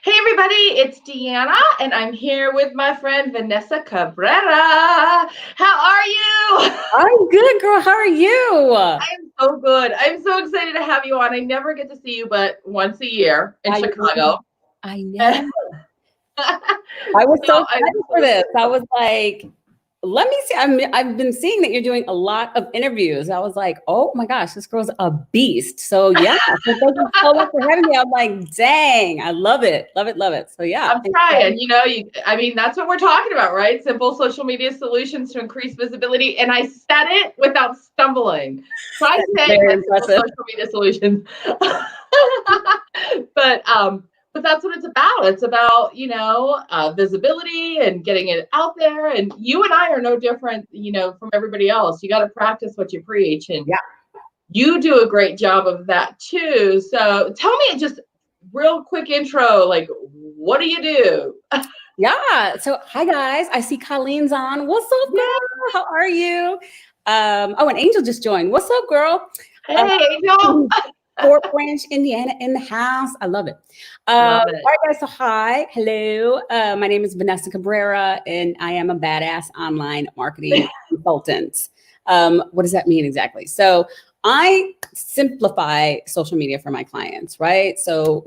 Hey everybody, it's Deanna, and I'm here with my friend Vanessa Cabrera. How are you? I'm good, girl. How are you? I'm so good. I'm so excited to have you on. I never get to see you but once a year in I know. Chicago. I so know. I was so I'm excited for so this. I was like, let me see. I've been seeing that you're doing a lot of interviews. I was like, oh my gosh, this girl's a beast. So yeah, so thank you so much for having me. I'm like, dang, I love it. Love it, love it. So yeah. I'm trying, that's what we're talking about, right? Simple social media solutions to increase visibility. And I said it without stumbling. Try saying Very that simple impressive. social media solutions. but but that's what it's about. It's about, visibility and getting it out there. And you and I are no different, from everybody else. You got to practice what you preach. And Yeah. you do a great job of that too. So tell me just real quick intro, like what do you do? Yeah. So hi guys. I see Colleen's on. What's up, girl? Yeah. How are you? Oh, and Angel just joined. What's up, girl? Hey, Angel. Fort Branch, Indiana in the house. I love it. Love All it. right, guys. So, hi. Hello. My name is Vanessa Cabrera, and I am a badass online marketing consultant. What does that mean exactly? So, I simplify social media for my clients, right? So,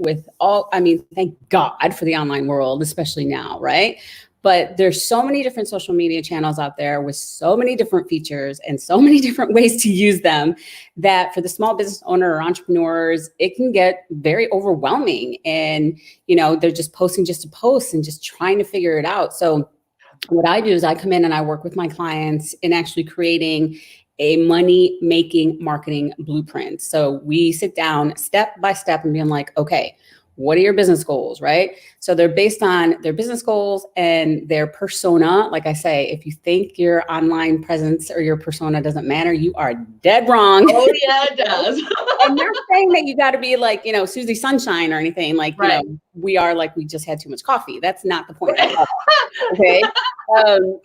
thank God for the online world, especially now, right? But there's so many different social media channels out there with so many different features and so many different ways to use them that for the small business owner or entrepreneurs, it can get very overwhelming. And, they're just posting just to post and just trying to figure it out. So what I do is I come in and I work with my clients in actually creating a money making marketing blueprint. So we sit down step by step and being like, okay, what are your business goals, right? So they're based on their business goals and their persona. Like I say, if you think your online presence or your persona doesn't matter, you are dead wrong. Oh yeah, it does. And not saying that you got to be like, Susie Sunshine or anything like, Right. we are like, we just had too much coffee. That's not the point at all. Okay.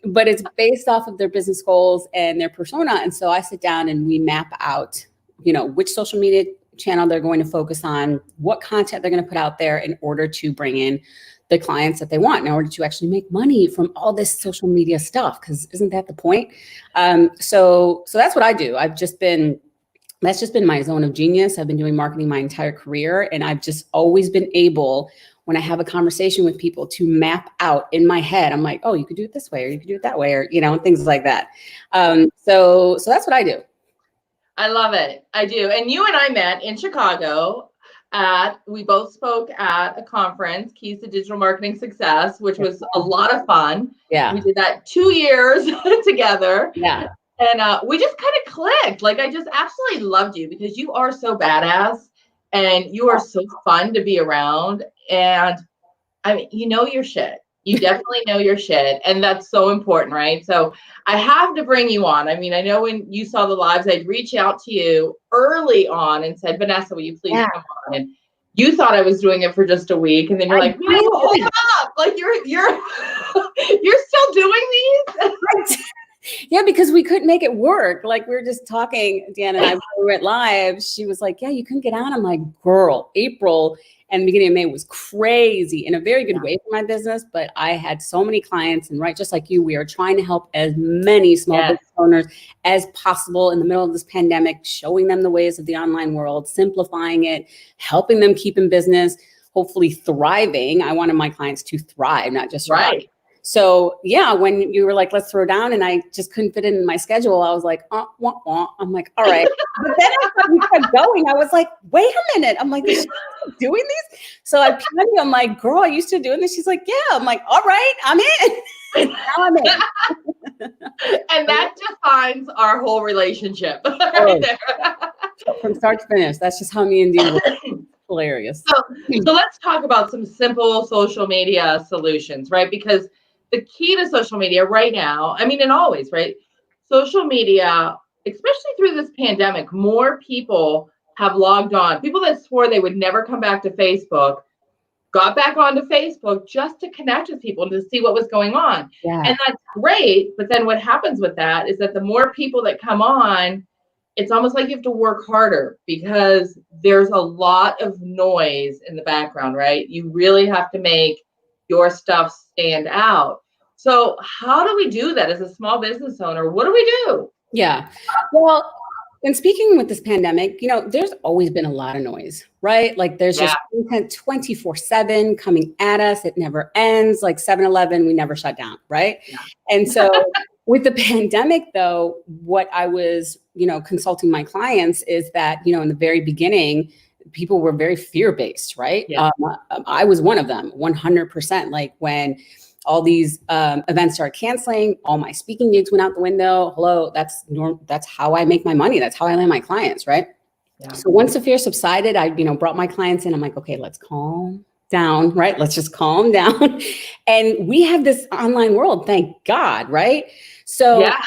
But it's based off of their business goals and their persona. And so I sit down and we map out, which social media channel they're going to focus on, what content they're going to put out there in order to bring in the clients that they want in order to actually make money from all this social media stuff. Because isn't that the point? So that's what I do. That's just been my zone of genius. I've been doing marketing my entire career, and I've just always been able, when I have a conversation with people, to map out in my head. I'm like, oh, you could do it this way, or you could do it that way, or things like that. So that's what I do. I love it. I do. And you and I met in Chicago we both spoke at a conference, Keys to Digital Marketing Success, which was a lot of fun. We Yeah, did that 2 years together. yeah. And we just kind of clicked. Like I just absolutely loved you because you are so badass and you are so fun to be around. And I mean, you know your shit. You definitely know your shit. And that's so important, right? So I have to bring you on. I mean, I know when you saw the lives, I'd reach out to you early on and said, Vanessa, will you please Yeah, come on? And you thought I was doing it for just a week. And then you're I like, no, hold did. up. Like you're you're still doing these? Yeah, because we couldn't make it work. Like we were just talking, Dan and I, when we went live. She was like, "Yeah, you couldn't get on." I'm like, "Girl, April and the beginning of May was crazy in a very good way for my business." But I had so many clients, and right, just like you, we are trying to help as many small Yes. business owners as possible in the middle of this pandemic, showing them the ways of the online world, simplifying it, helping them keep in business, hopefully thriving. I wanted my clients to thrive, not just survive. Right. So yeah, when you were like, let's throw down, and I just couldn't fit it in my schedule, I was like, wah, wah. I'm like, all right. But then we kept going. I was like, wait a minute. I'm like, is she doing these? So I pinged you. I'm like, girl, are you still doing this? She's like, yeah. I'm like, all right, I'm in. Now I'm in. And that defines our whole relationship right Oh, there. from start to finish. That's just how me and Dee work. Hilarious. So let's talk about some simple social media solutions, right? Because the key to social media right now, I mean, and always, right? Social media, especially through this pandemic, more people have logged on. People that swore they would never come back to Facebook got back onto Facebook just to connect with people and to see what was going on. Yeah. And that's great. But then what happens with that is that the more people that come on, it's almost like you have to work harder because there's a lot of noise in the background, right? You really have to make your stuff stand out. So how do we do that as a small business owner? What do we do? Yeah. Well, and speaking with this pandemic, there's always been a lot of noise, right? Like there's just content 24/7 coming at us. It never ends. Like 7-Eleven, we never shut down, right? Yeah. And so with the pandemic, though, what I was, consulting my clients is that, in the very beginning, people were very fear-based, right? Yeah. I was one of them, 100%. Like when all these events started canceling, all my speaking gigs went out the window. Hello, that's how I make my money. That's how I land my clients, right? Yeah. So once the fear subsided, I, brought my clients in. I'm like, okay, let's calm down, right? Let's just calm down. And we have this online world, thank God, right? So, yeah.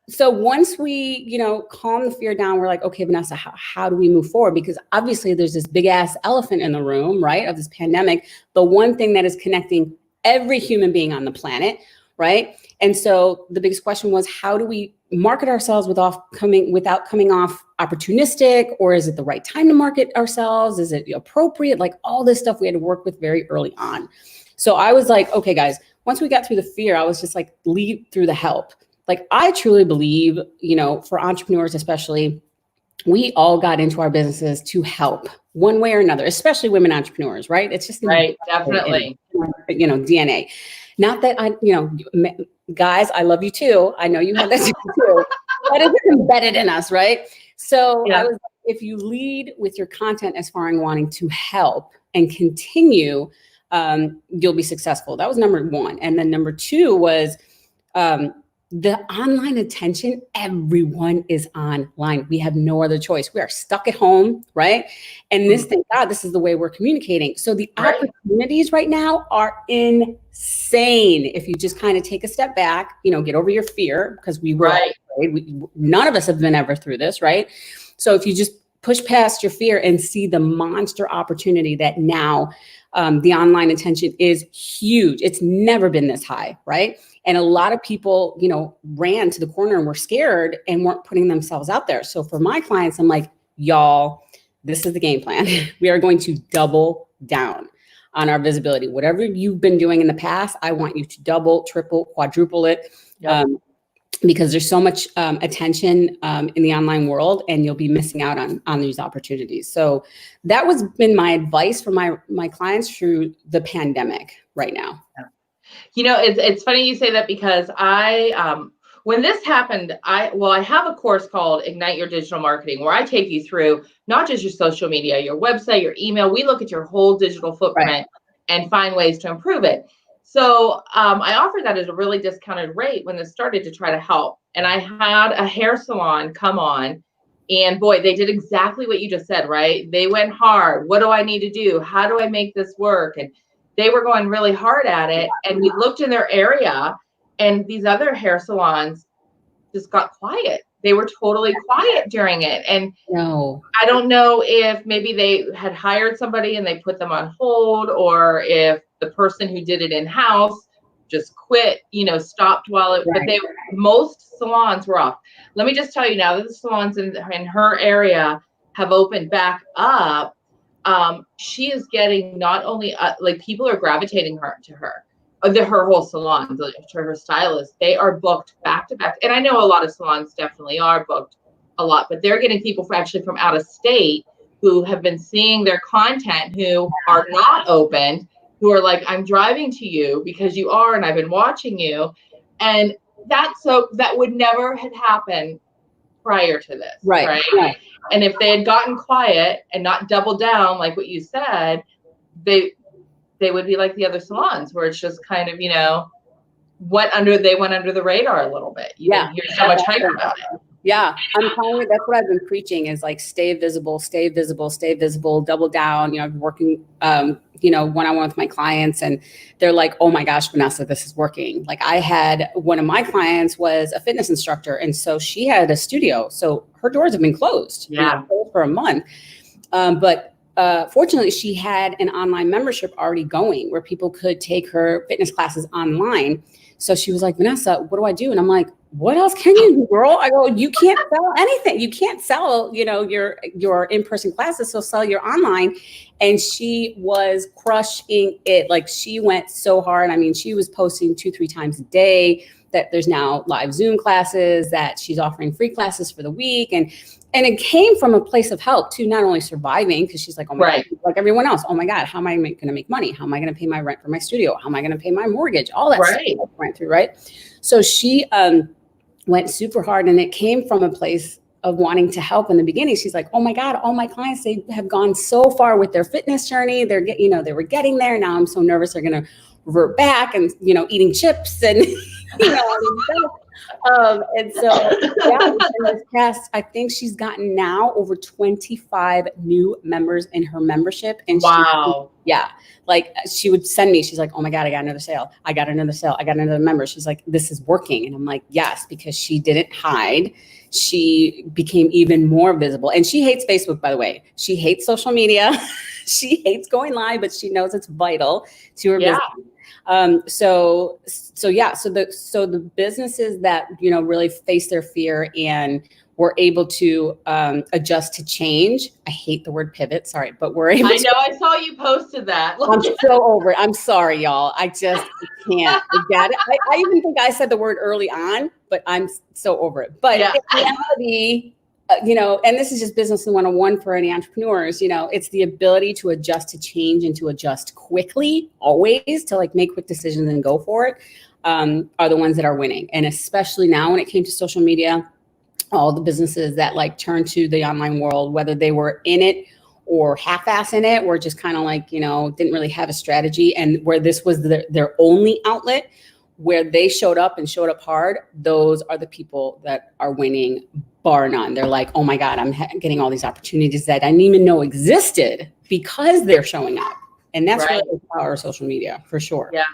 So once we, calm the fear down, we're like, okay, Vanessa, how do we move forward? Because obviously there's this big ass elephant in the room, right? Of this pandemic. The one thing that is connecting every human being on the planet, right? And so the biggest question was, how do we market ourselves without coming off opportunistic, or is it the right time to market ourselves? Is it appropriate? Like all this stuff we had to work with very early on. So I was like, okay, guys, once we got through the fear, I was just like, lead through the help. Like I truly believe, for entrepreneurs especially, we all got into our businesses to help one way or another, especially women entrepreneurs, right? It's just right, definitely, DNA. Not that guys, I love you too. I know you have that too. That is embedded in us, right? So yeah. If you lead with your content as far as wanting to help and continue, you'll be successful. That was number one. And then number two was, the online attention. Everyone is online. We have no other choice. We are stuck at home, right? And thank God, this is the way we're communicating. So the opportunities right now are insane. If you just kind of take a step back, get over your fear, because we were afraid. None of us have been ever through this, right? So if you just push past your fear and see the monster opportunity that now the online attention is huge. It's never been this high, right? And a lot of people, ran to the corner and were scared and weren't putting themselves out there. So for my clients, I'm like, y'all, this is the game plan. We are going to double down on our visibility. Whatever you've been doing in the past, I want you to double, triple, quadruple it. Yep. Because there's so much attention in the online world, and you'll be missing out on these opportunities. So that was been my advice for my clients through the pandemic right now. It's funny you say that, because when this happened, I have a course called Ignite Your Digital Marketing, where I take you through not just your social media, your website, your email. We look at your whole digital footprint and find ways to improve it. So I offered that at a really discounted rate when this started, to try to help. And I had a hair salon come on, and boy, they did exactly what you just said, right? They went hard. What do I need to do? How do I make this work? And they were going really hard at it. And we looked in their area, and these other hair salons just got quiet. They were totally quiet during it. And I don't know if maybe they had hired somebody and they put them on hold, or if the person who did it in-house just quit, stopped while it, but most salons were off. Let me just tell you, now that the salons in her area have opened back up, she is getting not only people are gravitating to her, her whole salon, to her stylist. They are booked back to back. And I know a lot of salons definitely are booked a lot, but they're getting people from out of state who have been seeing their content, who are not opened, who are like, I'm driving to you because you are, and I've been watching you. And that would never have happened prior to this. Right. And if they had gotten quiet and not doubled down, like what you said, they would be like the other salons, where it's just kind of, they went under the radar a little bit. You didn't hear so much hype about it. Yeah, I'm telling you, that's what I've been preaching, is like, stay visible, double down. I'm working, one-on-one with my clients, and they're like, oh my gosh, Vanessa, this is working. Like, I had one of my clients was a fitness instructor, and so she had a studio. So her doors have been closed, for a month. But fortunately, she had an online membership already going, where people could take her fitness classes online. So she was like, Vanessa, what do I do? And I'm like, what else can you do, girl? I go, you can't sell anything. You can't sell, your in-person classes, so sell your online. And she was crushing it. Like, she went so hard. I mean, she was posting 2-3 times a day that there's now live Zoom classes, that she's offering free classes for the week. And it came from a place of help too, not only surviving, because she's like, oh my God, like everyone else, oh my God, how am I going to make money? How am I going to pay my rent for my studio? How am I going to pay my mortgage? All that stuff I went through, right? So she went super hard, and it came from a place of wanting to help in the beginning. She's like, oh my God, all my clients, they have gone so far with their fitness journey. They were getting there. Now I'm so nervous they're going to revert back and, eating chips and, and so in this past, I think she's gotten now over 25 new members in her membership. And wow. Like she would send me, she's like, oh my God, I got another sale. I got another member. She's like, this is working. And I'm like, yes, because she didn't hide. She became even more visible. And she hates Facebook, by the way. She hates social media. She hates going live, but she knows it's vital to her business. So the businesses that, really face their fear and were able to adjust to change. I hate the word pivot. Sorry, but we're able I know. I saw you posted that. I'm so over it. I'm sorry, y'all. I just can't. I get it. I even think I said the word early on, but I'm so over it. But in reality, and this is just business 101 for any entrepreneurs, it's the ability to adjust to change and to adjust quickly, always, to like make quick decisions and go for it, are the ones that are winning. And especially now when it came to social media, all the businesses that like turned to the online world, whether they were in it or half-ass in it, or just kind of like, didn't really have a strategy, and where this was their only outlet, where they showed up hard, those are the people that are winning, bar none. They're like, oh my God, I'm getting all these opportunities that I didn't even know existed because they're showing up. And that's really the power of social media, for sure. Yeah.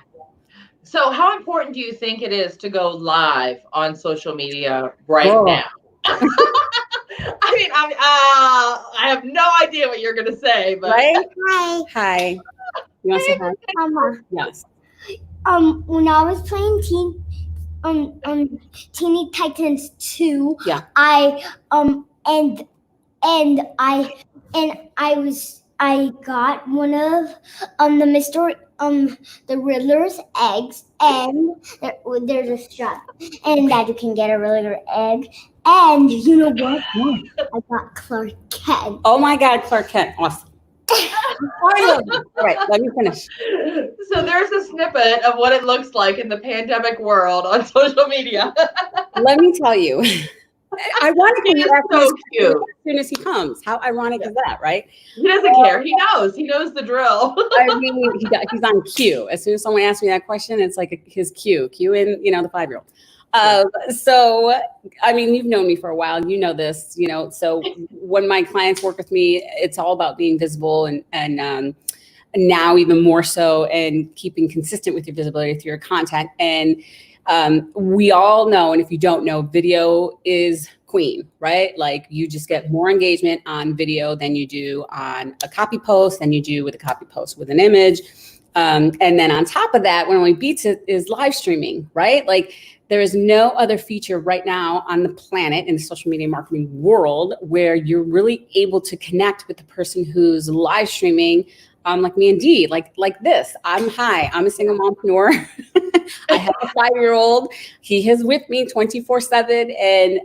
So how important do you think it is to go live on social media now? I have no idea what you're going to say, but Hi. You want to say hi? Mama. Yes. When I was playing Teeny Titans 2, I got one of the Riddler's eggs, and there's a strap, and that you can get a Riddler egg. And you know what? I got Clark Kent. Oh my God, Clark Kent. Awesome. All right, let me finish. So there's a snippet of what it looks like in the pandemic world on social media. Let me tell you. Ironically, so cute. As soon as he comes, how ironic is that, right? He doesn't care. He knows the drill. I mean, he's on cue. As soon as someone asks me that question, it's like his cue in, the 5-year-old. So, I mean, you've known me for a while, this, so when my clients work with me, it's all about being visible and now even more so, and keeping consistent with your visibility through your content. And we all know, and if you don't know, video is queen, right? Like, you just get more engagement on video than you do on a copy post, than you do with a copy post with an image. And then on top of that, what only beats it is live streaming, right? Like, there is no other feature right now on the planet in the social media marketing world where you're really able to connect with the person who's live streaming, like me and Dee, like this. I'm a single mompreneur. I have a 5-year-old. He is with me 24/7. And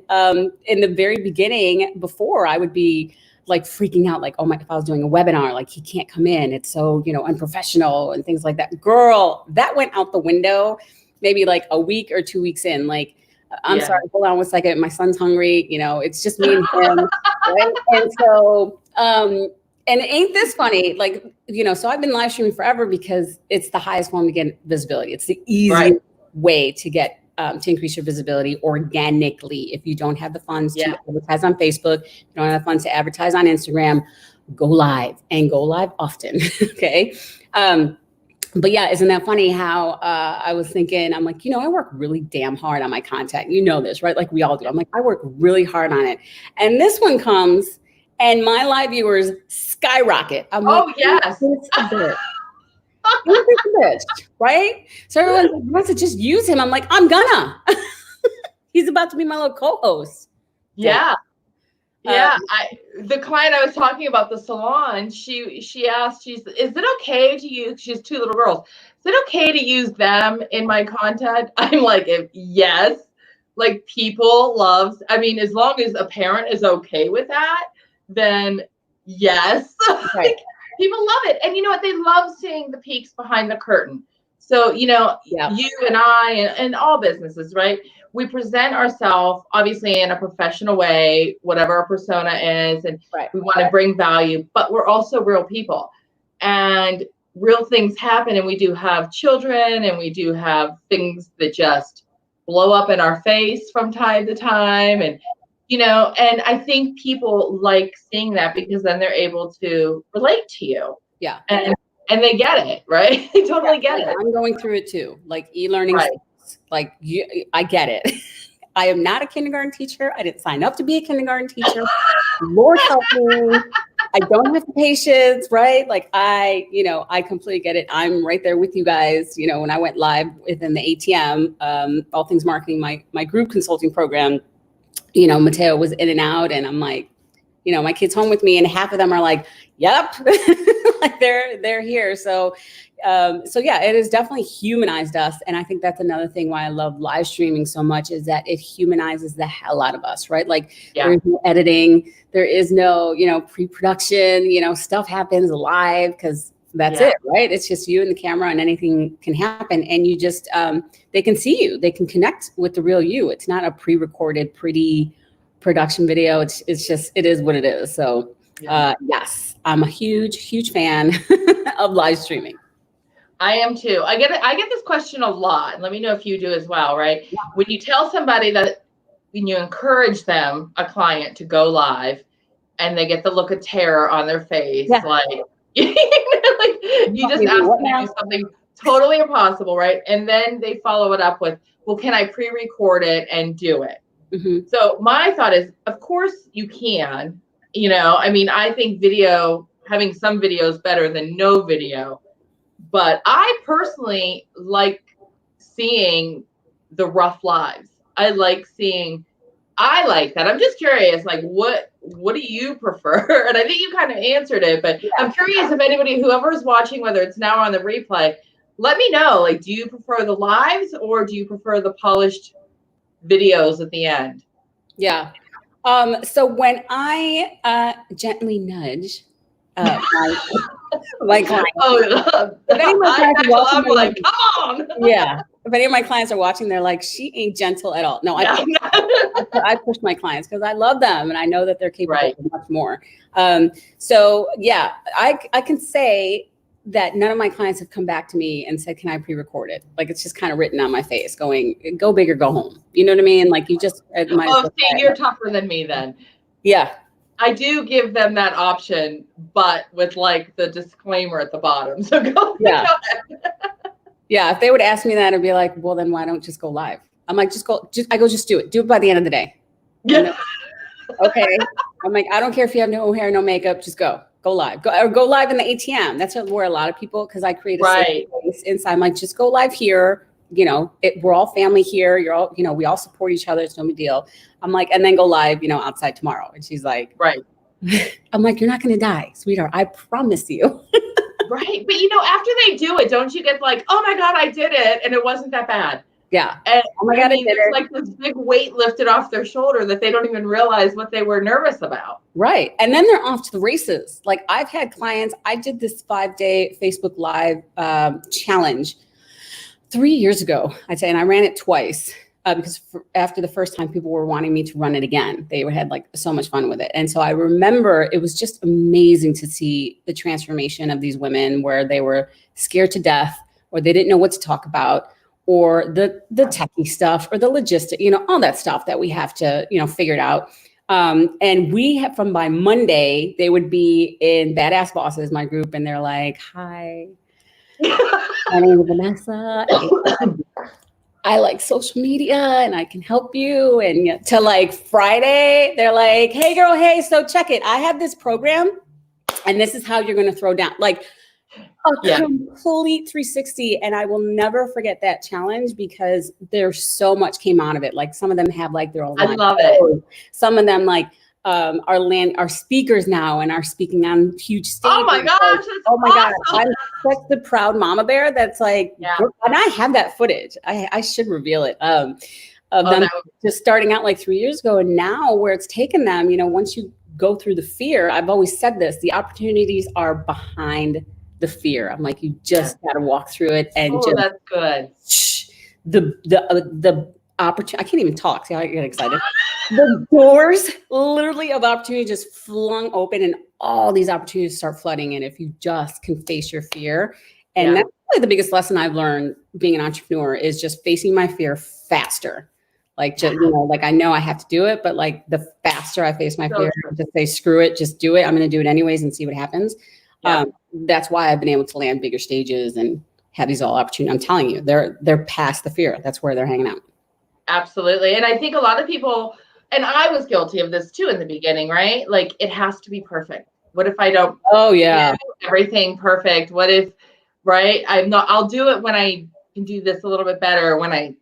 in the very beginning, before, I would be like freaking out, like, oh my, if I was doing a webinar, like, he can't come in. It's so, unprofessional and things like that. Girl, that went out the window maybe like a week or 2 weeks in. Like, I'm sorry, hold on 1 second. My son's hungry. It's just me and him. Right? And so, and ain't this funny? Like, so I've been live streaming forever because it's the highest form to get visibility. It's the easiest way to get to increase your visibility organically. If you don't have the funds to advertise on Facebook, you don't have the funds to advertise on Instagram, go live, and go live often. Okay. But yeah, isn't that funny how I was thinking, I'm like, I work really damn hard on my content. You know this, right? Like, we all do. I'm like, I work really hard on it. And this one comes and my live viewers skyrocket. I'm like, yes. It's a bitch. It's a bitch, right? So everyone wants to just use him. I'm like, I'm gonna. He's about to be my little co-host. Yeah. Yeah. The client I was talking about, the salon, she asked, is it okay to use, she has 2 little girls. Is it okay to use them in my content? I'm like, yes. Like people loves, I mean, as long as a parent is okay with that, then yes. Right. Like, people love it. And you know what? They love seeing the peeks behind the curtain. So, you know, you and I and all businesses, right? We present ourselves obviously in a professional way, whatever our persona is, and we want to bring value, but we're also real people. And real things happen, and we do have children, and we do have things that just blow up in our face from time to time. And, you know, and I think people like seeing that because then they're able to relate to you. Yeah. And they get it, right? They totally get it. I'm going through it too. Like e-learning, like I get it. I am not a kindergarten teacher. I didn't sign up to be a kindergarten teacher. Lord help me. I don't have the patience, right? Like I completely get it. I'm right there with you guys. You know, when I went live within the ATM, All Things Marketing, my group consulting program, you know, Mateo was in and out, and I'm like, you know, my kid's home with me, and half of them are like, yep, like they're here. So yeah, it has definitely humanized us. And I think that's another thing why I love live streaming so much, is that it humanizes the hell out of us, right? Like there's no editing, there is no, you know, pre-production, you know, stuff happens live because that's it, right? It's just you and the camera, and anything can happen. And you just, they can see you, they can connect with the real you. It's not a pre-recorded, pretty production video. It's just, it is what it is. So yes, I'm a huge fan of live streaming. I am too. I get this question a lot. And let me know if you do as well, right? Yeah. When you tell somebody that, when you encourage them, a client, to go live, and they get the look of terror on their face, like, you know, like you just ask them to do something totally impossible, right? And then they follow it up with, well, can I pre-record it and do it? Mm-hmm. So my thought is, of course you can. You know, I mean, I think having some video is better than no video. But I personally like seeing the rough lives. I like that. I'm just curious, like, what do you prefer? And I think you kind of answered it, but I'm curious if anybody, whoever's watching, whether it's now or on the replay, let me know. Like, do you prefer the lives, or do you prefer the polished videos at the end? Yeah. So when I gently nudge my clients, I'm like, come on. Yeah. If any of my clients are watching, they're like, she ain't gentle at all. No, I push my clients because I love them and I know that they're capable of much more. So yeah, I can say that none of my clients have come back to me and said, can I pre-record it? Like, it's just kind of written on my face going, go big or go home. You know what I mean? Like, you just, see, you're tougher than me then. Yeah. I do give them that option, but with like the disclaimer at the bottom. So go ahead. Yeah. If they would ask me that, I'd be like, well, then why don't just go live? I'm like, just do it. Do it by the end of the day. Yeah. Okay. I'm like, I don't care if you have no hair, no makeup, just go live. Go live in the ATM. That's where a lot of people, because I create a safe place inside. I'm like, just go live here. You know, we're all family here. You're all, you know, we all support each other. It's no big deal. I'm like, and then go live, you know, outside tomorrow. And she's like, I'm like, you're not going to die, sweetheart. I promise you. Right. But, you know, after they do it, don't you get like, oh my God, I did it. And it wasn't that bad. Yeah. And oh my God, it's like this big weight lifted off their shoulder that they don't even realize what they were nervous about. Right. And then they're off to the races. Like, I've had clients, I did this 5-day Facebook Live challenge 3 years ago, I'd say, and I ran it twice because after the first time, people were wanting me to run it again. They had like so much fun with it. And so I remember it was just amazing to see the transformation of these women where they were scared to death, or they didn't know what to talk about, or the techie stuff, or the logistic, you know, all that stuff that we have to, you know, figure it out. And we have, from by Monday, they would be in Badass Bosses, my group, and they're like, hi. My name is Vanessa. I like social media and I can help you. And to like Friday, they're like, hey girl, hey, so check it. I have this program and this is how you're going to throw down. Like, a complete 360. And I will never forget that challenge because there's so much came out of it. Like some of them have like their own. I love it. Some of them like are speakers now and are speaking on huge stages. Oh my gosh! Oh my God! I'm such the proud mama bear. That's like, and I have that footage. I should reveal it. Of them just starting out like 3 years ago, and now where it's taken them. You know, once you go through the fear, I've always said this: the opportunities are behind the fear. I'm like, you just got to walk through it, and that's good. The opportunity. I can't even talk. See how I get excited. The doors literally of opportunity just flung open and all these opportunities start flooding in if you just can face your fear. And that's probably the biggest lesson I've learned being an entrepreneur is just facing my fear faster. Like, just, you know, like I know I have to do it, but like the faster I face my fear, just say, screw it, just do it. I'm going to do it anyways and see what happens. That's why I've been able to land bigger stages and have these all opportunities. I'm telling you, they're past the fear. That's where they're hanging out. Absolutely. And I think a lot of people, and I was guilty of this too in the beginning, right? Like it has to be perfect. What if I don't do everything perfect? What if, right? I'll do it when I can do this a little bit better. When I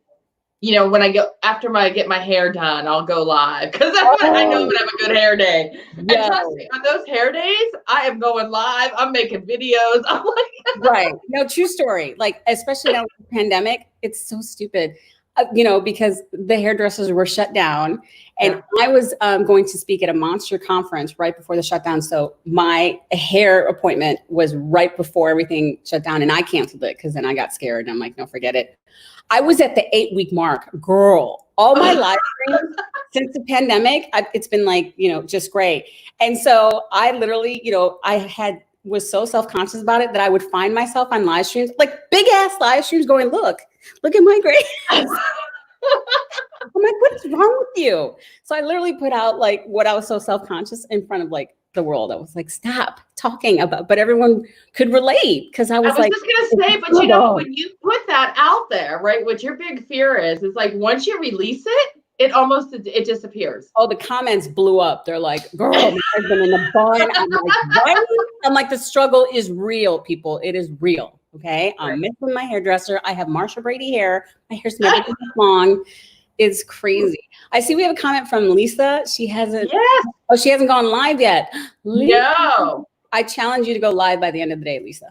go after I get my hair done, I'll go live because I know I'm gonna have a good hair day. And trust me, on those hair days, I am going live. I'm making videos. I'm like, right. No, true story. Like, especially now with the pandemic, it's so stupid. Because the hairdressers were shut down and I was going to speak at a monster conference right before the shutdown. So my hair appointment was right before everything shut down and I canceled it because then I got scared and I'm like, no, forget it. I was at the 8-week mark, girl. All my live streams since the pandemic, it's been like, just great. And so I literally, was so self-conscious about it that I would find myself on live streams, like big ass live streams going, look at my gray. I'm like, what's wrong with you? So I literally put out like what I was so self-conscious in front of like the world. I was like, stop talking about, but everyone could relate because I was like, just gonna say, but when you put that out there, right, what your big fear is like once you release it, it disappears. Oh, the comments blew up. They're like, girl, my husband in the barn. I'm like, what? I'm like, the struggle is real, people. It is real. Okay. I'm missing my hairdresser. I have Marsha Brady hair. My hair's never been this long. It's crazy. I see we have a comment from Lisa. She hasn't gone live yet. Lisa, no. I challenge you to go live by the end of the day, Lisa.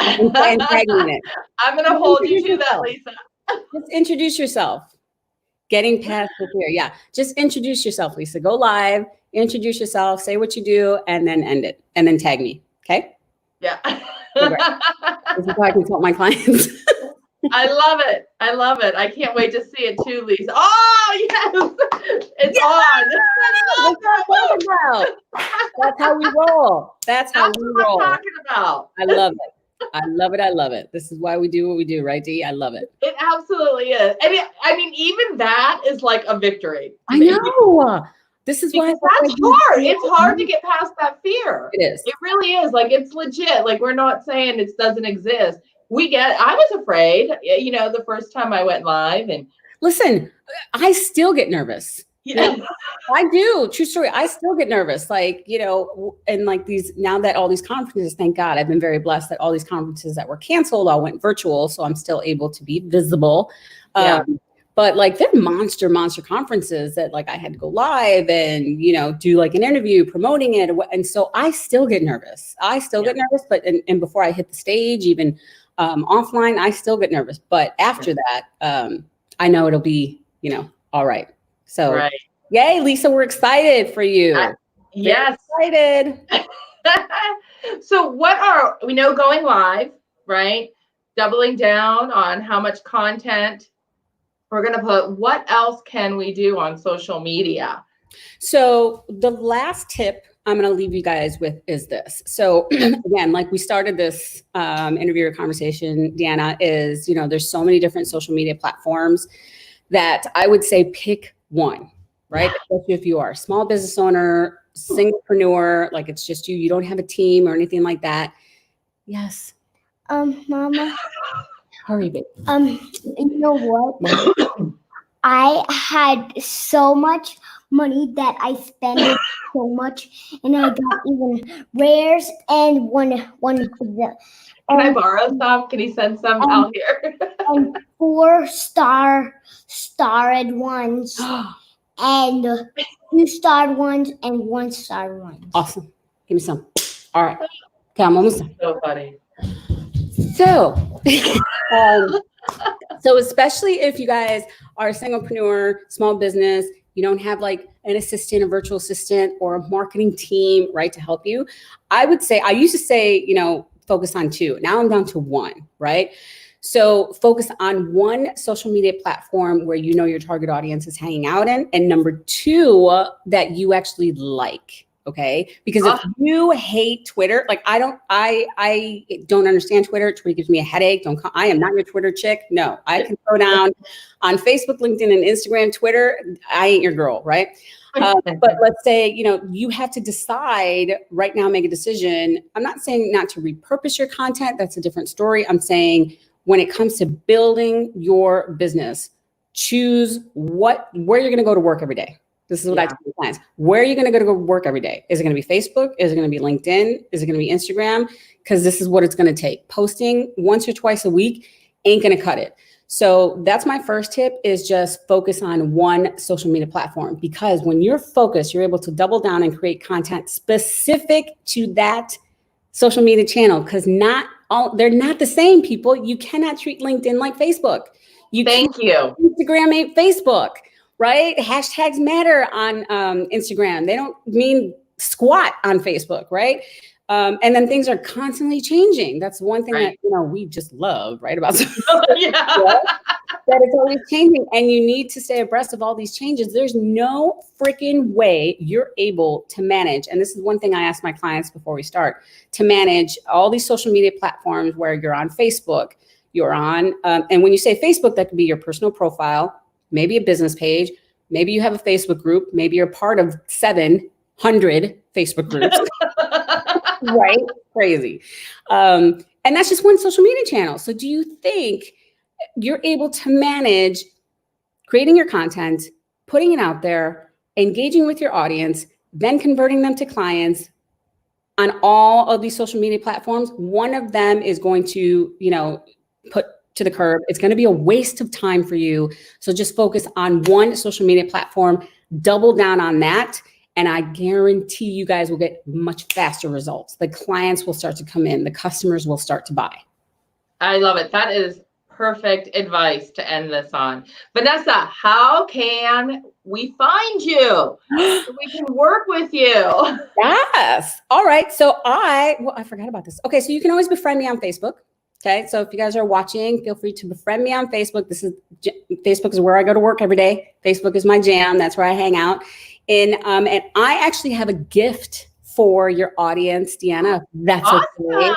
And tag me in it. I'm going to hold you to that, Lisa. Just introduce yourself. Getting past the fear. Yeah. Just introduce yourself, Lisa. Go live, introduce yourself, say what you do, and then end it. And then tag me. Okay? Yeah. This is how I consult my clients. I love it. I love it. I can't wait to see it too, Lisa. Oh, yes. It's on. That's how we roll. That's how we roll. What I'm talking about. I love it. I love it. I love it. This is why we do what we do, right, Dee? I love it. It absolutely is. And even that is like a victory. I know. This is why that's hard. It's hard to get past that fear. It is. It really is. Like it's legit. Like we're not saying it doesn't exist. I was afraid, the first time I went live and listen, I still get nervous. Yeah, I do. True story. I still get nervous. Like, and like now that all these conferences, thank God, I've been very blessed that all these conferences that were canceled all went virtual. So I'm still able to be visible. But like they're monster conferences that like I had to go live and, do like an interview promoting it. And so I still get nervous. Get nervous, but and before I hit the stage, even offline, I still get nervous. But after that, I know it'll be, all right. So yay, Lisa, we're excited for you. Yes. Excited. So we know going live, right? Doubling down on how much content we're going to put. What else can we do on social media? So the last tip I'm going to leave you guys with is this. So again, like we started this interview or conversation, Deanna, is, there's so many different social media platforms that I would say pick one, right? Especially if you are a small business owner, singlepreneur, like it's just you don't have a team or anything like that. Yes. Mama. Hurry, babe. You know what? I had so much money that I spend it so much, and I got even rares and Can I borrow some? Can you send some out here? and 4-starred ones and 2-starred ones and 1-star ones. Awesome. Give me some. All right. Okay, I'm almost done. So funny. So, so especially if you guys are a singlepreneur, small business, you don't have like an assistant, a virtual assistant, or a marketing team, right, to help you. I would say, I used to say, focus on 2. Now I'm down to 1, right? So focus on 1 social media platform where your target audience is hanging out in, and number 2, that you actually like. Okay. Because if you hate Twitter, like I don't understand Twitter. Twitter gives me a headache. I am not your Twitter chick. No, I can throw down on Facebook, LinkedIn, and Instagram. Twitter, I ain't your girl. Right. But let's say, you have to decide right now, make a decision. I'm not saying not to repurpose your content. That's a different story. I'm saying when it comes to building your business, choose where you're going to go to work every day. This is what I tell my clients. Where are you going to go to work every day? Is it going to be Facebook? Is it going to be LinkedIn? Is it going to be Instagram? Because this is what it's going to take. Posting once or twice a week ain't going to cut it. So that's my first tip, is just focus on 1 social media platform, because when you're focused, you're able to double down and create content specific to that social media channel, because they're not the same, people. You cannot treat LinkedIn like Facebook. Thank you. Instagram ain't Facebook. Right? Hashtags matter on Instagram. They don't mean squat on Facebook, right? And then things are constantly changing. That's one thing that we just love, right? About that it's always changing, and you need to stay abreast of all these changes. There's no freaking way you're able to manage. And this is one thing I ask my clients before we start, to manage all these social media platforms where you're on Facebook, you're on, and when you say Facebook, that could be your personal profile, maybe a business page, maybe you have a Facebook group, maybe you're part of 700 Facebook groups, right? Crazy. And that's just 1 social media channel. So do you think you're able to manage creating your content, putting it out there, engaging with your audience, then converting them to clients on all of these social media platforms? One of them is going to, put to the curb. It's going to be a waste of time for you. So just focus on 1 social media platform, double down on that. And I guarantee you guys will get much faster results. The clients will start to come in. The customers will start to buy. I love it. That is perfect advice to end this on. Vanessa, how can we find you? So we can work with you. Yes. All right. So I forgot about this. Okay. So you can always befriend me on Facebook. Okay, so if you guys are watching, feel free to befriend me on Facebook. Facebook is where I go to work every day. Facebook is my jam. That's where I hang out. And I actually have a gift for your audience, Deanna. If that's okay.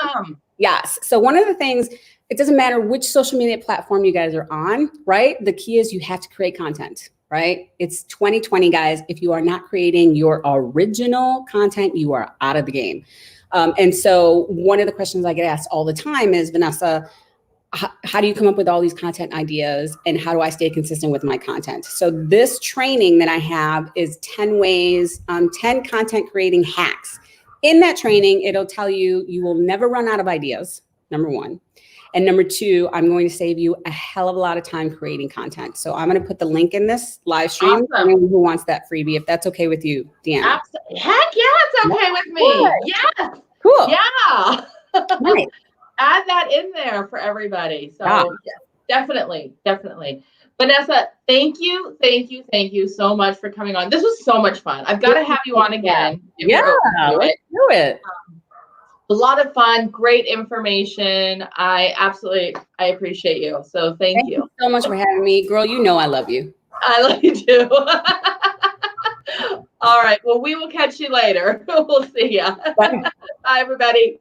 Yes. So one of the things, it doesn't matter which social media platform you guys are on, right? The key is you have to create content, right? It's 2020, guys. If you are not creating your original content, you are out of the game. And so one of the questions I get asked all the time is, Vanessa, how do you come up with all these content ideas, and how do I stay consistent with my content? So this training that I have is 10 ways, 10 content creating hacks. In that training, it'll tell you will never run out of ideas, number 1. And number 2, I'm going to save you a hell of a lot of time creating content. So I'm going to put the link in this live stream for anyone who wants that freebie, if that's okay with you, Deanna. Absolutely. Heck yeah, it's okay with me. Yes. Cool. Yeah. Nice. Add that in there for everybody. So definitely. Vanessa, thank you so much for coming on. This was so much fun. I've got to have you on again. Let's do it. A lot of fun, great information. I appreciate you. So thank you so much for having me. Girl, you know I love you. I love you too. All right. Well, we will catch you later. We'll see ya. Bye, everybody.